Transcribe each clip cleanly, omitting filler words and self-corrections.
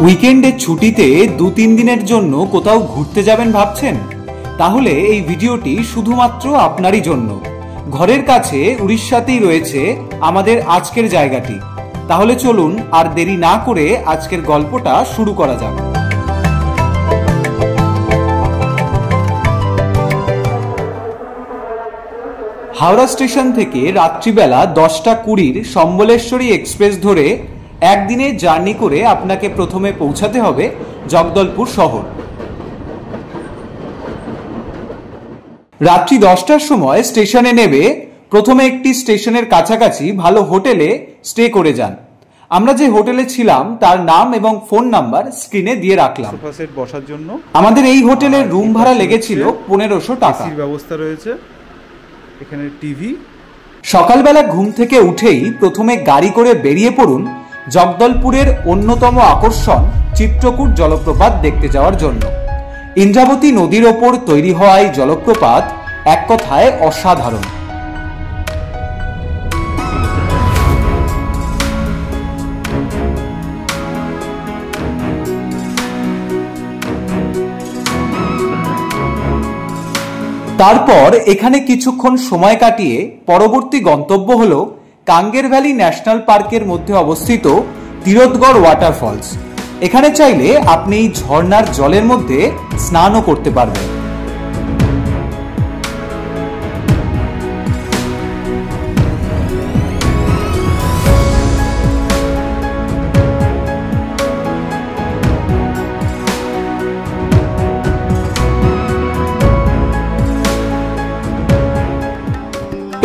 উইকেন্ডে ছুটিতে 2-3 দিনের জন্য কোথাও ঘুরতে যাবেন ভাবছেন? তাহলে এই ভিডিওটি শুধুমাত্র আপনারই জন্য। ঘরের কাছে উড়িষ্যাতেই রয়েছে আমাদের আজকের জায়গাটি। তাহলে চলুন আর দেরি না করে আজকের গল্পটা শুরু করা যাক। হাওড়া স্টেশন থেকে রাত্রিবেলা 10:20 সম্বলেশ্বরী এক্সপ্রেস ধরে একদিনে জার্নি করে আপনাকে প্রথমে পৌঁছাতে হবে জগদলপুর শহর। রাত্রি 10টার সময় স্টেশনে নেমে প্রথমে একটি স্টেশনের কাছাকাছি ভালো হোটেলে স্টে করে যান। আমরা যে হোটেলে ছিলাম তার নাম এবং ফোন নাম্বার স্ক্রিনে দিয়ে রাখলাম। সোফা সেট বসার জন্য আমাদের এই হোটেলের রুম ভাড়া লেগেছিল 1500 টাকা। এসির ব্যবস্থা রয়েছে, এখানে টিভি। সকালবেলা ঘুম থেকে উঠেই প্রথমে গাড়ি করে বেরিয়ে পড়ুন জগদলপুরের অন্যতম আকর্ষণ চিত্রকূট জলপ্রপাত দেখতে যাওয়ার জন্য। ইন্দ্রাবতী নদীর ওপর তৈরি হওয়া এই জলপ্রপাত এক কথায় অসাধারণ। তারপর এখানে কিছুক্ষণ সময় কাটিয়ে পরবর্তী গন্তব্য হল কাঙ্গের ভ্যালি ন্যাশনাল পার্কের মধ্যে অবস্থিত তীরথগড় ওয়াটারফলস। এখানে চাইলে আপনি এই ঝর্ণার জলের মধ্যে স্নানও করতে পারবেন।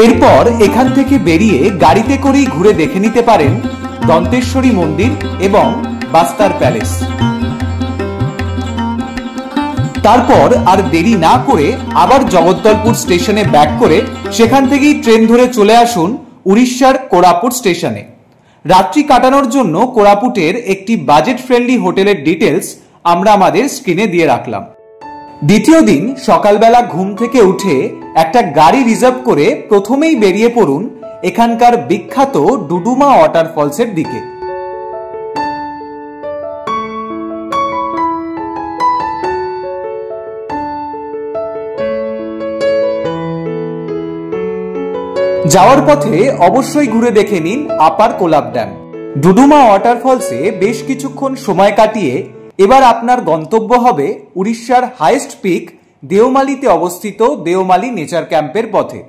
এরপর এখান থেকে বেরিয়ে গাড়িতে করেই ঘুরে দেখে নিতে পারেন দন্তেশ্বরী মন্দির এবং বাস্তার প্যালেস। তারপর আর দেরি না করে আবার জগদ্দলপুর স্টেশনে ব্যাক করে সেখান থেকেই ট্রেন ধরে চলে আসুন উড়িষ্যার কোরাপুট স্টেশনে। রাত্রি কাটানোর জন্য কোরাপুটের একটি বাজেট ফ্রেন্ডলি হোটেলের ডিটেলস আমরা আমাদের স্ক্রিনে দিয়ে রাখলাম। দ্বিতীয় দিন সকালবেলা ঘুম থেকে উঠে একটা গাড়ি রিজার্ভ করে প্রথমেই বেরিয়ে পড়ুন এখানকার বিখ্যাত ডুডুমা ওয়াটারফলসের দিকে। যাওয়ার পথে অবশ্যই ঘুরে দেখে নিন আপার কোলাব ড্যাম। ডুডুমা ওয়াটারফলসে বেশ কিছুক্ষণ সময় কাটিয়ে এবার আপনার গন্তব্য হবে উড়িষ্যার হাইয়েস্ট পিক দেওমালিতে অবস্থিত দেওমালি নেচার ক্যাম্পের পথে।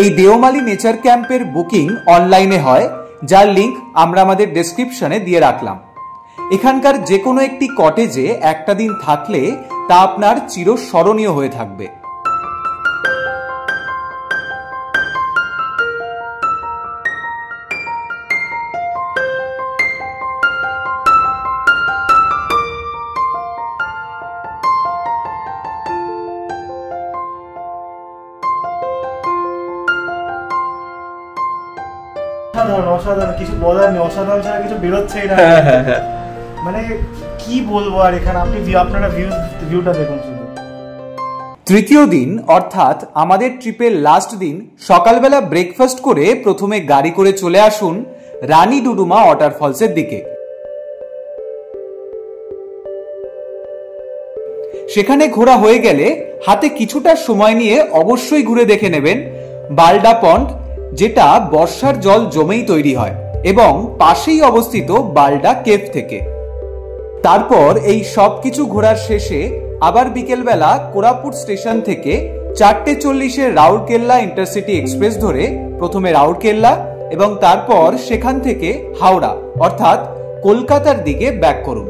এই দেওমালি নেচার ক্যাম্পের বুকিং অনলাইনে হয়, যার লিংক আমরা আমাদের ডেসক্রিপশনে দিয়ে রাখলাম। এখানকার যে কোনো একটি কটেজে একটা দিন থাকলে তা আপনার চিরস্মরণীয় হয়ে থাকবে। অসাধারণ, কিছু বলার নেই, অসাধারণ ছাড়া কিছু বেরোচ্ছেই না। মানে কি বলবো আর, এখানে আপনি আপনারা ভিউটা দেখুন শুধু। তৃতীয় দিন অর্থাৎ আমাদের ট্রিপের লাস্ট দিন সকালবেলা ব্রেকফাস্ট করে প্রথমে গাড়ি করে চলে আসুন রানী ডুডুমা ওয়াটারফলসের দিকে। সেখানে ঘোরা হয়ে গেলে হাতে কিছুটা সময় নিয়ে অবশ্যই ঘুরে দেখে নেবেন বালডা পন্ড, যেটা বর্ষার জল জমেই তৈরি হয় এবং পাশেই অবস্থিত বালডা কেভ থেকে। তারপর এই সবকিছু ঘোরার শেষে আবার বিকেলবেলা কোরাপুট স্টেশন থেকে 4:40 রাউরকেল্লা ইন্টারসিটি এক্সপ্রেস ধরে প্রথমে রাউরকেল্লা এবং তারপর সেখান থেকে হাওড়া অর্থাৎ কলকাতার দিকে ব্যাক করুন।